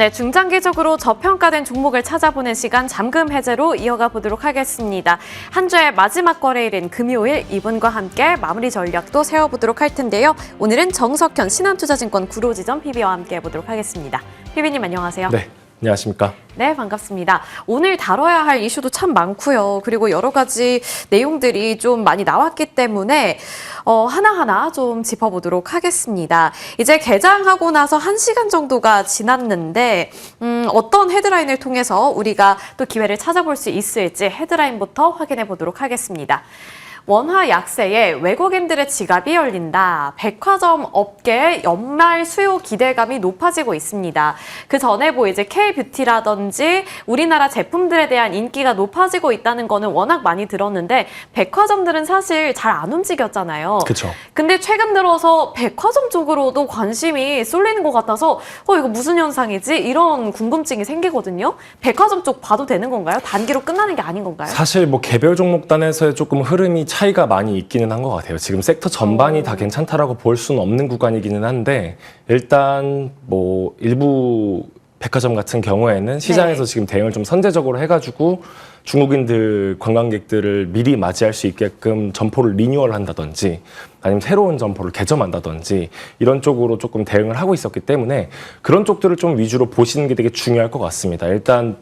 네, 중장기적으로 저평가된 종목을 찾아보는 시간 잠금 해제로 이어가 보도록 하겠습니다. 한 주의 마지막 거래일인 금요일 이분과 함께 마무리 전략도 세워보도록 할 텐데요. 오늘은 정석현 신한투자증권 구로지점 PB와 함께 해보도록 하겠습니다. PB님 안녕하세요. 네, 안녕하십니까? 네, 반갑습니다. 오늘 다뤄야 할 이슈도 참 많고요. 그리고 여러 가지 내용들이 좀 많이 나왔기 때문에 하나하나 좀 짚어보도록 하겠습니다. 이제 개장하고 나서 1시간 정도가 지났는데 어떤 헤드라인을 통해서 우리가 또 기회를 찾아볼 수 있을지 헤드라인부터 확인해 보도록 하겠습니다. 원화 약세에 외국인들의 지갑이 열린다. 백화점 업계의 연말 수요 기대감이 높아지고 있습니다. 그 전에 이제 K뷰티라든지 우리나라 제품들에 대한 인기가 높아지고 있다는 거는 워낙 많이 들었는데 백화점들은 사실 잘 안 움직였잖아요. 그렇죠. 근데 최근 들어서 백화점 쪽으로도 관심이 쏠리는 것 같아서 이거 무슨 현상이지? 이런 궁금증이 생기거든요. 백화점 쪽 봐도 되는 건가요? 단기로 끝나는 게 아닌 건가요? 사실 개별 종목단에서의 조금 흐름이 차이가 많이 있기는 한 것 같아요. 지금 섹터 전반이 다 괜찮다라고 볼 수는 없는 구간이기는 한데 일단 일부 백화점 같은 경우에는 시장에서 지금 대응을 좀 선제적으로 해가지고 중국인들 관광객들을 미리 맞이할 수 있게끔 점포를 리뉴얼한다든지 아니면 새로운 점포를 개점한다든지 이런 쪽으로 조금 대응을 하고 있었기 때문에 그런 쪽들을 좀 위주로 보시는 게 되게 중요할 것 같습니다. 일단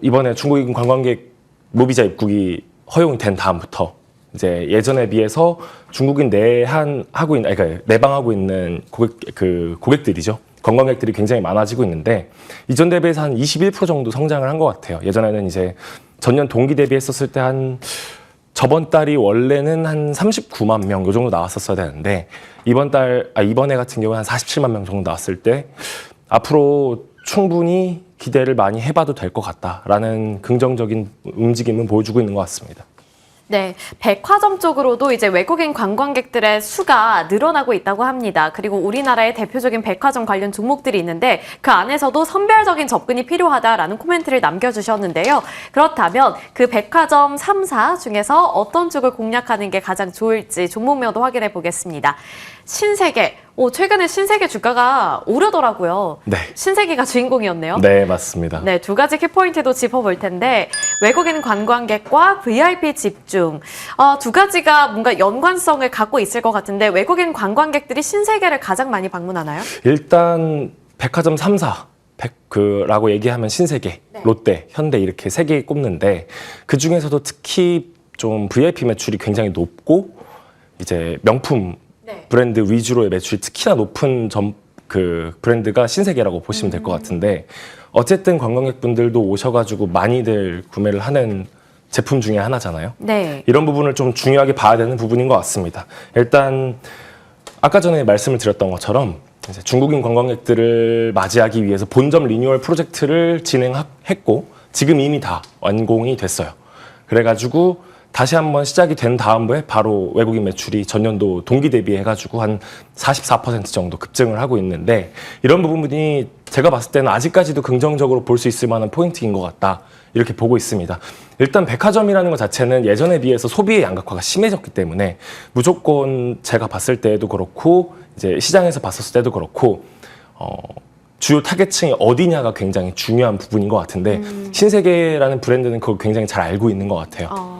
이번에 중국인 관광객 무비자 입국이 허용이 된 다음부터 이제 예전에 비해서 중국인 내방하고 있는 고객들이죠. 관광객들이 굉장히 많아지고 있는데 이전 대비해서 한 21% 정도 성장을 한 것 같아요. 예전에는 이제 전년 동기 대비했었을 때 저번 달이 원래는 한 39만 명 요 정도 나왔었어야 되는데 이번에 같은 경우는 한 47만 명 정도 나왔을 때 앞으로 충분히 기대를 많이 해봐도 될 것 같다라는 긍정적인 움직임은 보여주고 있는 것 같습니다. 네, 백화점 쪽으로도 이제 외국인 관광객들의 수가 늘어나고 있다고 합니다. 그리고 우리나라의 대표적인 백화점 관련 종목들이 있는데 그 안에서도 선별적인 접근이 필요하다라는 코멘트를 남겨주셨는데요. 그렇다면 그 백화점 3사 중에서 어떤 쪽을 공략하는 게 가장 좋을지 종목명도 확인해 보겠습니다. 신세계. 최근에 신세계 주가가 오르더라고요. 네. 신세계가 주인공이었네요. 네, 맞습니다. 네, 두 가지 키포인트도 짚어볼 텐데 외국인 관광객과 VIP 집중. 두 가지가 뭔가 연관성을 갖고 있을 것 같은데 외국인 관광객들이 신세계를 가장 많이 방문하나요? 일단 백화점 3사 라고 얘기하면 신세계, 네. 롯데, 현대 이렇게 세 개 꼽는데 그 중에서도 특히 좀 VIP 매출이 굉장히 높고 이제 명품 브랜드 위주로의 매출이 특히나 높은 브랜드가 신세계라고 보시면 될 것 같은데 어쨌든 관광객분들도 오셔가지고 많이들 구매를 하는 제품 중에 하나잖아요. 네. 이런 부분을 좀 중요하게 봐야 되는 부분인 것 같습니다. 일단 아까 전에 말씀을 드렸던 것처럼 이제 중국인 관광객들을 맞이하기 위해서 본점 리뉴얼 프로젝트를 진행했고 지금 이미 다 완공이 됐어요. 그래가지고 다시 한번 시작이 된 다음에 바로 외국인 매출이 전년도 동기 대비해가지고 한 44% 정도 급증을 하고 있는데 이런 부분이 제가 봤을 때는 아직까지도 긍정적으로 볼 수 있을 만한 포인트인 것 같다 이렇게 보고 있습니다. 일단 백화점이라는 것 자체는 예전에 비해서 소비의 양극화가 심해졌기 때문에 무조건 제가 봤을 때도 그렇고 이제 시장에서 봤었을 때도 그렇고 주요 타겟층이 어디냐가 굉장히 중요한 부분인 것 같은데 신세계라는 브랜드는 그걸 굉장히 잘 알고 있는 것 같아요.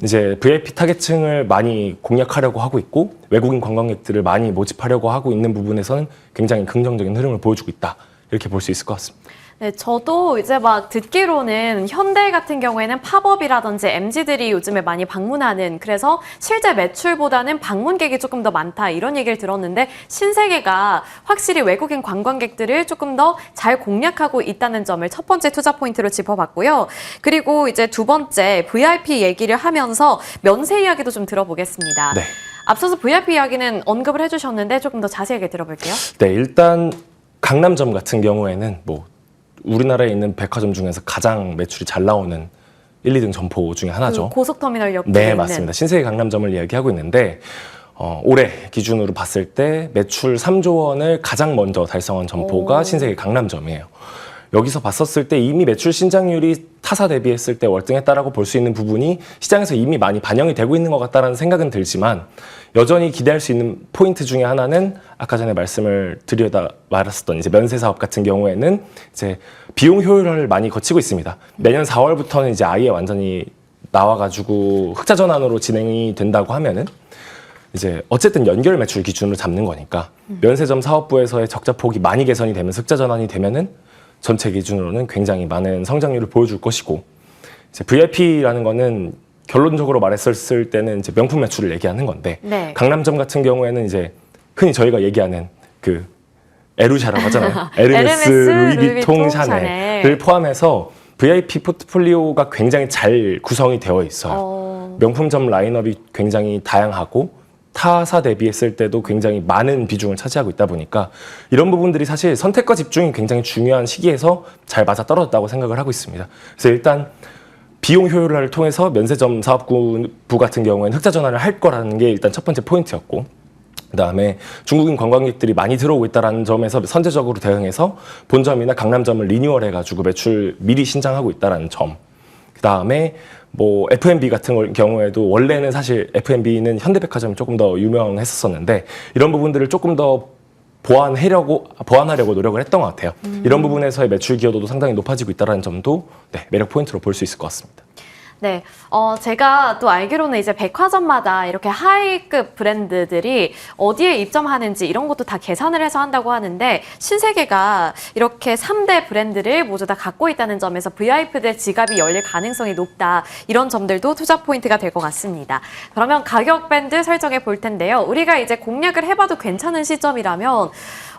이제 VIP 타겟층을 많이 공략하려고 하고 있고 외국인 관광객들을 많이 모집하려고 하고 있는 부분에서는 굉장히 긍정적인 흐름을 보여주고 있다. 이렇게 볼 수 있을 것 같습니다. 네, 저도 이제 듣기로는 현대 같은 경우에는 팝업이라든지 MZ들이 요즘에 많이 방문하는 그래서 실제 매출보다는 방문객이 조금 더 많다 이런 얘기를 들었는데 신세계가 확실히 외국인 관광객들을 조금 더 잘 공략하고 있다는 점을 첫 번째 투자 포인트로 짚어봤고요. 그리고 이제 두 번째 VIP 얘기를 하면서 면세 이야기도 좀 들어보겠습니다. 네. 앞서서 VIP 이야기는 언급을 해주셨는데 조금 더 자세하게 들어볼게요. 네, 일단 강남점 같은 경우에는 우리나라에 있는 백화점 중에서 가장 매출이 잘 나오는 1, 2등 점포 중에 하나죠. 고속터미널 옆에 네, 있는. 맞습니다. 신세계 강남점을 이야기하고 있는데 올해 기준으로 봤을 때 매출 3조 원을 가장 먼저 달성한 점포가 신세계 강남점이에요. 여기서 봤었을 때 이미 매출 신장률이 타사 대비했을 때 월등했다라고 볼 수 있는 부분이 시장에서 이미 많이 반영이 되고 있는 것 같다라는 생각은 들지만 여전히 기대할 수 있는 포인트 중에 하나는 아까 전에 말씀을 드려다 말았었던 이제 면세 사업 같은 경우에는 이제 비용 효율화를 많이 거치고 있습니다. 내년 4월부터는 이제 아예 완전히 나와가지고 흑자 전환으로 진행이 된다고 하면은 이제 어쨌든 연결 매출 기준으로 잡는 거니까 면세점 사업부에서의 적자 폭이 많이 개선이 되면서 흑자 전환이 되면은 전체 기준으로는 굉장히 많은 성장률을 보여줄 것이고 이제 VIP라는 거는 결론적으로 말했을 때는 이제 명품 매출을 얘기하는 건데 네. 강남점 같은 경우에는 이제 흔히 저희가 얘기하는 그 에루샤라고 하잖아요. 에르메스, 루이비통, 샤넬을 포함해서 VIP 포트폴리오가 굉장히 잘 구성이 되어 있어요. 명품점 라인업이 굉장히 다양하고 타사 대비했을 때도 굉장히 많은 비중을 차지하고 있다 보니까 이런 부분들이 사실 선택과 집중이 굉장히 중요한 시기에서 잘 맞아떨어졌다고 생각을 하고 있습니다. 그래서 일단 비용 효율화를 통해서 면세점 사업부 같은 경우에는 흑자 전환을 할 거라는 게 일단 첫 번째 포인트였고 그다음에 중국인 관광객들이 많이 들어오고 있다는 점에서 선제적으로 대응해서 본점이나 강남점을 리뉴얼해가지고 매출 미리 신장하고 있다는 점. 그다음에 뭐 F&B 같은 경우에도 원래는 사실 F&B는 현대백화점이 조금 더 유명했었었는데 이런 부분들을 조금 더 보완하려고 노력을 했던 것 같아요. 이런 부분에서의 매출 기여도도 상당히 높아지고 있다는 점도 네, 매력 포인트로 볼 수 있을 것 같습니다. 네, 제가 또 알기로는 이제 백화점마다 이렇게 하이급 브랜드들이 어디에 입점하는지 이런 것도 다 계산을 해서 한다고 하는데 신세계가 이렇게 3대 브랜드를 모두 다 갖고 있다는 점에서 VIP들 지갑이 열릴 가능성이 높다. 이런 점들도 투자 포인트가 될 것 같습니다. 그러면 가격 밴드 설정해 볼 텐데요. 우리가 이제 공략을 해봐도 괜찮은 시점이라면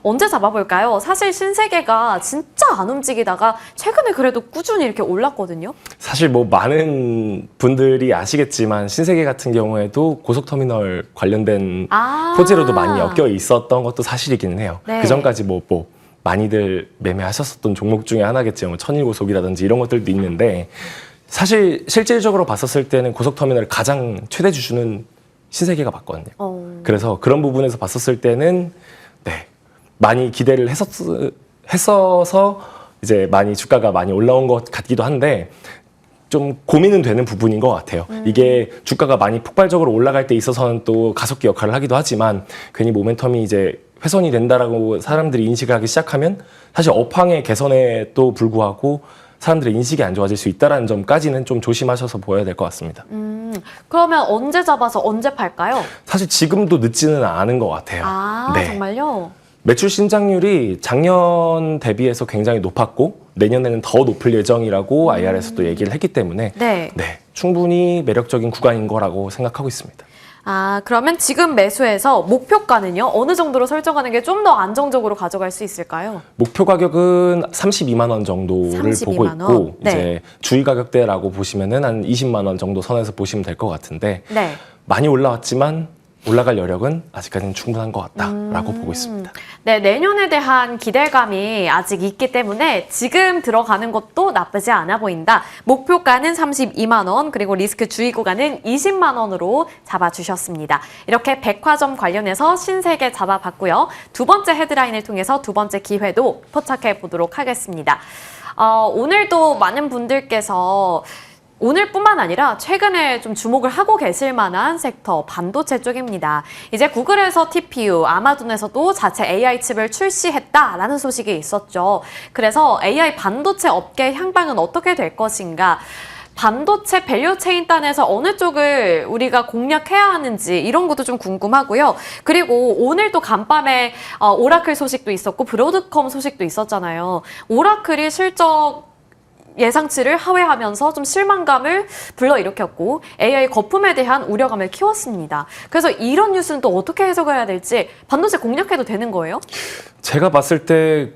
언제 잡아볼까요? 사실 신세계가 진짜 안 움직이다가 최근에 그래도 꾸준히 이렇게 올랐거든요. 사실 뭐 많은 분들이 아시겠지만 신세계 같은 경우에도 고속터미널 관련된 호재로도 많이 엮여 있었던 것도 사실이기는 해요. 네. 그 전까지 뭐 많이들 매매하셨었던 종목 중에 하나겠죠. 뭐 천일고속이라든지 이런 것들도 있는데 사실 실질적으로 봤었을 때는 고속터미널을 가장 최대 주주는 신세계가 맞거든요. 그래서 그런 부분에서 봤었을 때는 네. 많이 기대를 했어서 이제 많이 주가가 많이 올라온 것 같기도 한데 좀 고민은 되는 부분인 것 같아요. 이게 주가가 많이 폭발적으로 올라갈 때 있어서는 또 가속기 역할을 하기도 하지만 괜히 모멘텀이 이제 훼손이 된다라고 사람들이 인식을 하기 시작하면 사실 업황의 개선에도 불구하고 사람들의 인식이 안 좋아질 수 있다는 점까지는 좀 조심하셔서 보여야 될 것 같습니다. 그러면 언제 잡아서 언제 팔까요? 사실 지금도 늦지는 않은 것 같아요. 네. 정말요? 매출 신장률이 작년 대비해서 굉장히 높았고 내년에는 더 높을 예정이라고 IR에서도 얘기를 했기 때문에 네. 충분히 매력적인 구간인 거라고 생각하고 있습니다. 그러면 지금 매수해서 목표가는요? 어느 정도로 설정하는 게 좀 더 안정적으로 가져갈 수 있을까요? 목표 가격은 32만 원 정도를 32만 보고 있고 원? 네. 이제 주의 가격대라고 보시면은 한 20만 원 정도 선에서 보시면 될 것 같은데 네. 많이 올라왔지만 올라갈 여력은 아직까지는 충분한 것 같다라고 보고 있습니다. 네, 내년에 대한 기대감이 아직 있기 때문에 지금 들어가는 것도 나쁘지 않아 보인다. 목표가는 32만 원, 그리고 리스크 주의 구간은 20만 원으로 잡아주셨습니다. 이렇게 백화점 관련해서 신세계 잡아봤고요. 두 번째 헤드라인을 통해서 두 번째 기회도 포착해 보도록 하겠습니다. 오늘도 많은 분들께서 오늘뿐만 아니라 최근에 좀 주목을 하고 계실 만한 섹터 반도체 쪽입니다. 이제 구글에서 TPU, 아마존에서도 자체 AI 칩을 출시했다라는 소식이 있었죠. 그래서 AI 반도체 업계 향방은 어떻게 될 것인가? 반도체 밸류체인 단에서 어느 쪽을 우리가 공략해야 하는지 이런 것도 좀 궁금하고요. 그리고 오늘 또 간밤에 오라클 소식도 있었고 브로드컴 소식도 있었잖아요. 오라클이 실적 예상치를 하회하면서 좀 실망감을 불러일으켰고 AI 거품에 대한 우려감을 키웠습니다. 그래서 이런 뉴스는 또 어떻게 해석해야 될지 반도체 공략해도 되는 거예요? 제가 봤을 때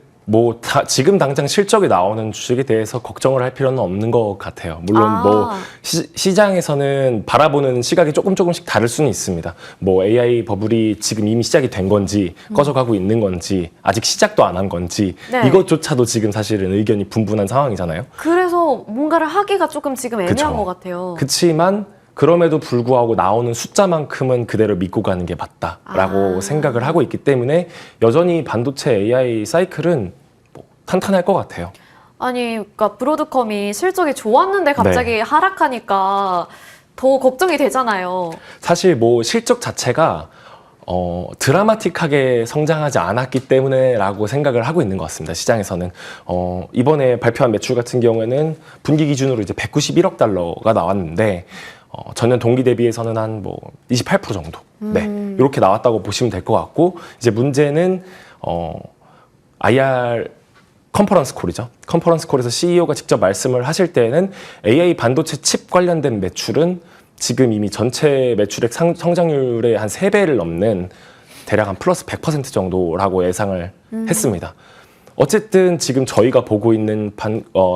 지금 당장 실적이 나오는 주식에 대해서 걱정을 할 필요는 없는 것 같아요. 물론 시장에서는 바라보는 시각이 조금씩 다를 수는 있습니다. AI 버블이 지금 이미 시작이 된 건지 꺼져가고 있는 건지 아직 시작도 안 한 건지 이것조차도 지금 사실은 의견이 분분한 상황이잖아요. 그래서 뭔가를 하기가 조금 지금 애매한 것 같아요. 그치만 그럼에도 불구하고 나오는 숫자만큼은 그대로 믿고 가는 게 맞다라고 생각을 하고 있기 때문에 여전히 반도체 AI 사이클은 탄탄할 것 같아요. 아니, 그러니까 브로드컴이 실적이 좋았는데 갑자기 하락하니까 더 걱정이 되잖아요. 사실 뭐 실적 자체가 드라마틱하게 성장하지 않았기 때문에라고 생각을 하고 있는 것 같습니다. 시장에서는 이번에 발표한 매출 같은 경우에는 분기 기준으로 이제 191억 달러가 나왔는데 전년 동기 대비해서는 한 뭐 28% 정도, 네, 이렇게 나왔다고 보시면 될 것 같고, 이제 문제는 IR 컨퍼런스 콜이죠. 컨퍼런스 콜에서 CEO가 직접 말씀을 하실 때는 AI 반도체 칩 관련된 매출은 지금 이미 전체 매출액 성장률의 한 3배를 넘는 대략 한 플러스 100% 정도라고 예상을 했습니다. 어쨌든 지금 저희가 보고 있는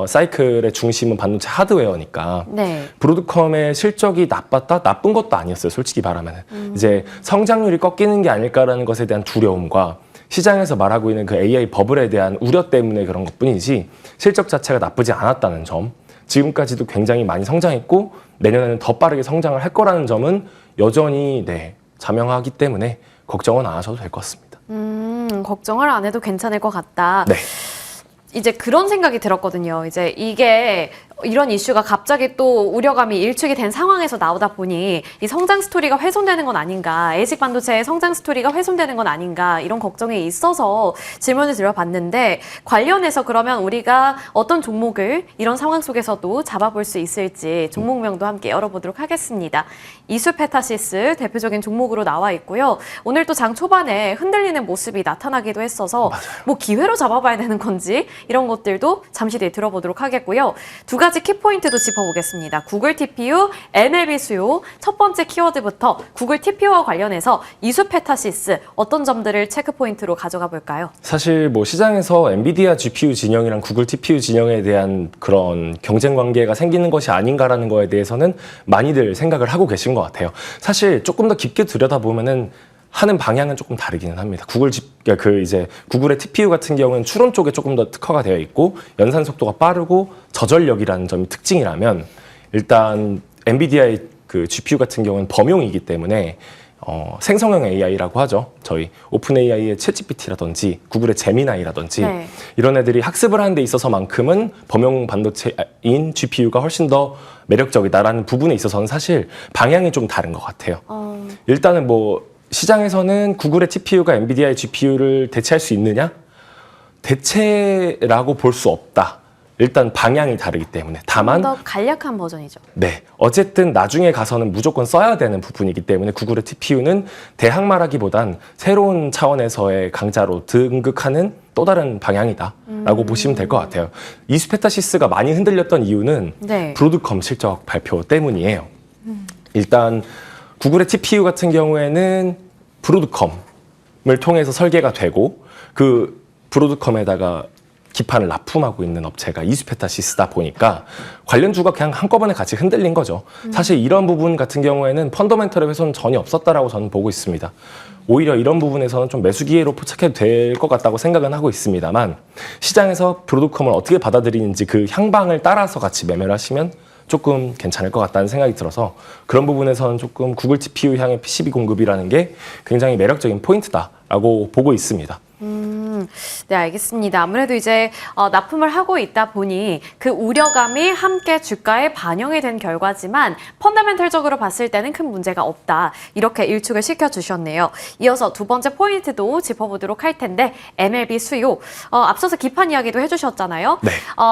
사이클의 중심은 반도체 하드웨어니까 네. 브로드컴의 실적이 나빴다? 나쁜 것도 아니었어요. 솔직히 말하면. 이제 성장률이 꺾이는 게 아닐까라는 것에 대한 두려움과 시장에서 말하고 있는 그 AI 버블에 대한 우려 때문에 그런 것뿐이지 실적 자체가 나쁘지 않았다는 점, 지금까지도 굉장히 많이 성장했고 내년에는 더 빠르게 성장을 할 거라는 점은 여전히 자명하기 때문에 걱정은 안 하셔도 될 것 같습니다. 걱정을 안 해도 괜찮을 것 같다. 네. 이제 그런 생각이 들었거든요. 이제 이게 이런 이슈가 갑자기 또 우려감이 일축이 된 상황에서 나오다 보니 이 성장 스토리가 훼손되는 건 아닌가, 에이식 반도체의 성장 스토리가 훼손되는 건 아닌가, 이런 걱정이 있어서 질문을 드려봤는데, 관련해서 그러면 우리가 어떤 종목을 이런 상황 속에서도 잡아볼 수 있을지 종목명도 함께 열어보도록 하겠습니다. 이수페타시스 대표적인 종목으로 나와 있고요. 오늘 또 장 초반에 흔들리는 모습이 나타나기도 했어서 뭐 기회로 잡아봐야 되는 건지 이런 것들도 잠시 뒤에 들어보도록 하겠고요. 두 가지 키포인트도 짚어보겠습니다. 구글 TPU, MLB 수요, 첫 번째 키워드부터 구글 TPU와 관련해서 이수페타시스 어떤 점들을 체크포인트로 가져가 볼까요? 사실 뭐 시장에서 엔비디아 GPU 진영이랑 구글 TPU 진영에 대한 그런 경쟁 관계가 생기는 것이 아닌가라는 거에 대해서는 많이들 생각을 하고 계신 것 같아요. 사실 조금 더 깊게 들여다보면은 하는 방향은 조금 다르기는 합니다. 구글의 TPU 같은 경우는 추론 쪽에 조금 더 특화가 되어 있고 연산 속도가 빠르고 저전력이라는 점이 특징이라면, 일단 엔비디아의 그 GPU 같은 경우는 범용이기 때문에 생성형 AI라고 하죠. 저희 오픈 AI의 챗GPT라든지 구글의 제미나이라든지 이런 애들이 학습을 하는 데 있어서만큼은 범용 반도체인 GPU가 훨씬 더 매력적이다라는 부분에 있어서는 사실 방향이 좀 다른 것 같아요. 일단은 뭐 시장에서는 구글의 TPU가 엔비디아의 GPU를 대체할 수 있느냐? 대체라고 볼 수 없다. 일단 방향이 다르기 때문에. 다만 더 간략한 버전이죠. 네, 어쨌든 나중에 가서는 무조건 써야 되는 부분이기 때문에 구글의 TPU는 대항마라기보단 새로운 차원에서의 강자로 등극하는 또 다른 방향이다라고 보시면 될 것 같아요. 이수페타시스가 많이 흔들렸던 이유는 브로드컴 실적 발표 때문이에요. 일단 구글의 TPU 같은 경우에는 브로드컴을 통해서 설계가 되고 그 브로드컴에다가 기판을 납품하고 있는 업체가 이수페타시스다 보니까 관련주가 그냥 한꺼번에 같이 흔들린 거죠. 사실 이런 부분 같은 경우에는 펀더멘털의 훼손은 전혀 없었다라고 저는 보고 있습니다. 오히려 이런 부분에서는 좀 매수 기회로 포착해도 될 것 같다고 생각은 하고 있습니다만, 시장에서 브로드컴을 어떻게 받아들이는지 그 향방을 따라서 같이 매매를 하시면 조금 괜찮을 것 같다는 생각이 들어서 그런 부분에서는 조금 구글 TPU 향의 PCB 공급이라는 게 굉장히 매력적인 포인트다라고 보고 있습니다. 네, 알겠습니다. 아무래도 이제 납품을 하고 있다 보니 그 우려감이 함께 주가에 반영이 된 결과지만 펀더멘털적으로 봤을 때는 큰 문제가 없다. 이렇게 일축을 시켜주셨네요. 이어서 두 번째 포인트도 짚어보도록 할 텐데, MLB 수요. 앞서서 기판 이야기도 해주셨잖아요. 네.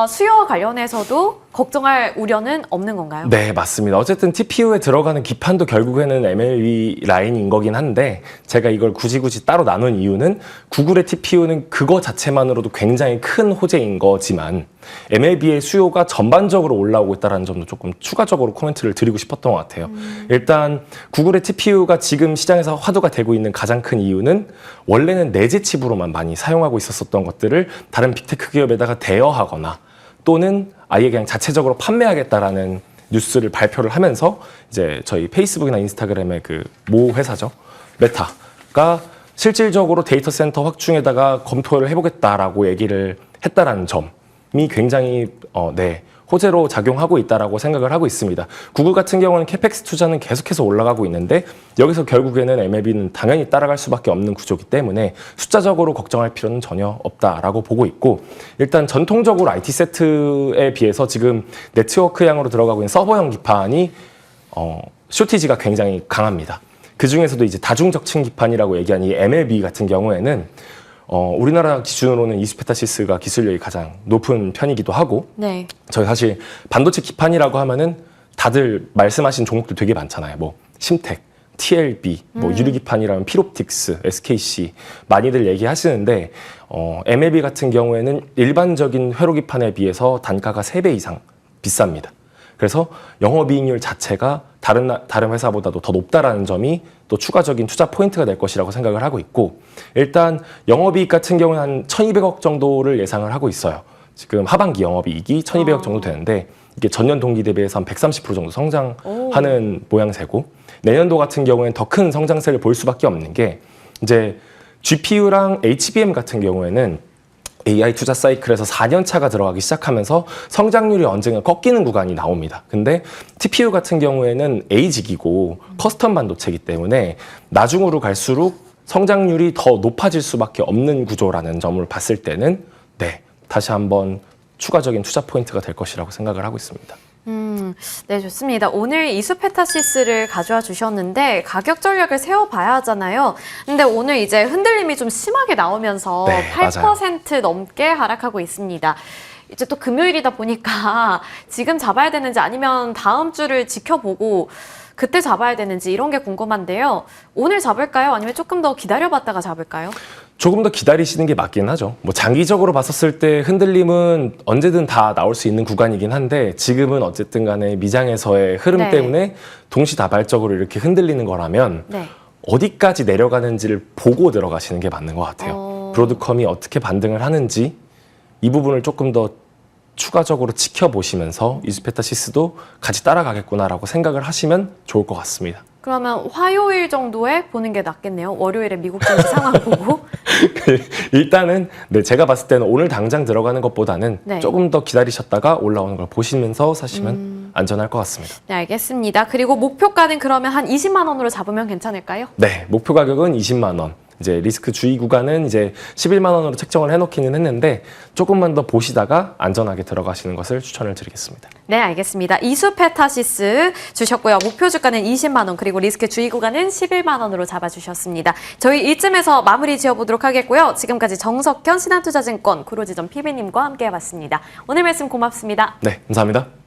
수요와 관련해서도 걱정할 우려는 없는 건가요? 네, 맞습니다. 어쨌든 TPU에 들어가는 기판도 결국에는 MLB 라인인 거긴 한데, 제가 이걸 굳이 따로 나눈 이유는 구글의 TPU는 그거 자체만으로도 굉장히 큰 호재인 거지만 MLB의 수요가 전반적으로 올라오고 있다는 점도 조금 추가적으로 코멘트를 드리고 싶었던 것 같아요. 일단 구글의 TPU가 지금 시장에서 화두가 되고 있는 가장 큰 이유는 원래는 내재 칩으로만 많이 사용하고 있었던 것들을 다른 빅테크 기업에다가 대여하거나 또는 아예 그냥 자체적으로 판매하겠다라는 뉴스를 발표를 하면서 이제 저희 페이스북이나 인스타그램의 그 모 회사죠, 메타가 실질적으로 데이터 센터 확충에다가 검토를 해보겠다라고 얘기를 했다라는 점이 굉장히 호재로 작용하고 있다라고 생각을 하고 있습니다. 구글 같은 경우는 캐펙스 투자는 계속해서 올라가고 있는데 여기서 결국에는 MLB는 당연히 따라갈 수밖에 없는 구조이기 때문에 숫자적으로 걱정할 필요는 전혀 없다라고 보고 있고 일단 전통적으로 IT 세트에 비해서 지금 네트워크향으로 들어가고 있는 서버형 기판이 쇼티지가 굉장히 강합니다. 그 중에서도 이제 다중적층 기판이라고 얘기한 이 MLB 같은 경우에는 우리나라 기준으로는 이스페타시스가 기술력이 가장 높은 편이기도 하고 네. 저희 사실 반도체 기판이라고 하면은 다들 말씀하신 종목들 되게 많잖아요. 뭐 심텍, TLB, 뭐 유리기판이라면 필옵틱스, SKC 많이들 얘기하시는데 MLB 같은 경우에는 일반적인 회로기판에 비해서 단가가 3배 이상 비쌉니다. 그래서 영업이익률 자체가 다른 회사보다도 더 높다라는 점이 또 추가적인 투자 포인트가 될 것이라고 생각을 하고 있고 일단 영업이익 같은 경우는 한 1,200억 정도를 예상을 하고 있어요. 지금 하반기 영업이익이 1,200억 정도 되는데 이게 전년 동기 대비해서 한 130% 정도 성장하는 모양새고 내년도 같은 경우에는 더 큰 성장세를 볼 수밖에 없는 게 이제 GPU랑 HBM 같은 경우에는 AI 투자 사이클에서 4년 차가 들어가기 시작하면서 성장률이 언젠가 꺾이는 구간이 나옵니다. 근데 TPU 같은 경우에는 A직이고 커스텀 반도체이기 때문에 나중으로 갈수록 성장률이 더 높아질 수밖에 없는 구조라는 점을 봤을 때는 네, 다시 한번 추가적인 투자 포인트가 될 것이라고 생각을 하고 있습니다. 네, 좋습니다. 오늘 이수페타시스를 가져와 주셨는데 가격 전략을 세워봐야 하잖아요. 근데 오늘 이제 흔들림이 좀 심하게 나오면서 네, 8% 넘게 하락하고 있습니다. 이제 또 금요일이다 보니까 지금 잡아야 되는지 아니면 다음 주를 지켜보고 그때 잡아야 되는지 이런 게 궁금한데요. 오늘 잡을까요? 아니면 조금 더 기다려봤다가 잡을까요? 조금 더 기다리시는 게 맞긴 하죠. 뭐 장기적으로 봤었을 때 흔들림은 언제든 다 나올 수 있는 구간이긴 한데 지금은 어쨌든 간에 미장에서의 흐름 네. 때문에 동시다발적으로 이렇게 흔들리는 거라면 네. 어디까지 내려가는지를 보고 들어가시는 게 맞는 것 같아요. 브로드컴이 어떻게 반등을 하는지 이 부분을 조금 더 추가적으로 지켜보시면서 이수페타시스도 같이 따라가겠구나라고 생각을 하시면 좋을 것 같습니다. 그러면 화요일 정도에 보는 게 낫겠네요. 월요일에 미국 증시 상황 보고. 일단은 네, 제가 봤을 때는 오늘 당장 들어가는 것보다는 네. 조금 더 기다리셨다가 올라오는 걸 보시면서 사시면 안전할 것 같습니다. 네, 알겠습니다. 그리고 목표가는 그러면 한 20만 원으로 잡으면 괜찮을까요? 네, 목표 가격은 20만 원. 이제 리스크 주의 구간은 이제 11만 원으로 책정을 해놓기는 했는데 조금만 더 보시다가 안전하게 들어가시는 것을 추천을 드리겠습니다. 네, 알겠습니다. 이수페타시스 주셨고요. 목표 주가는 20만 원, 그리고 리스크 주의 구간은 11만 원으로 잡아주셨습니다. 저희 이쯤에서 마무리 지어보도록 하겠고요. 지금까지 정석현 신한투자증권 구로지점 PB님과 함께 해봤습니다. 오늘 말씀 고맙습니다. 네, 감사합니다.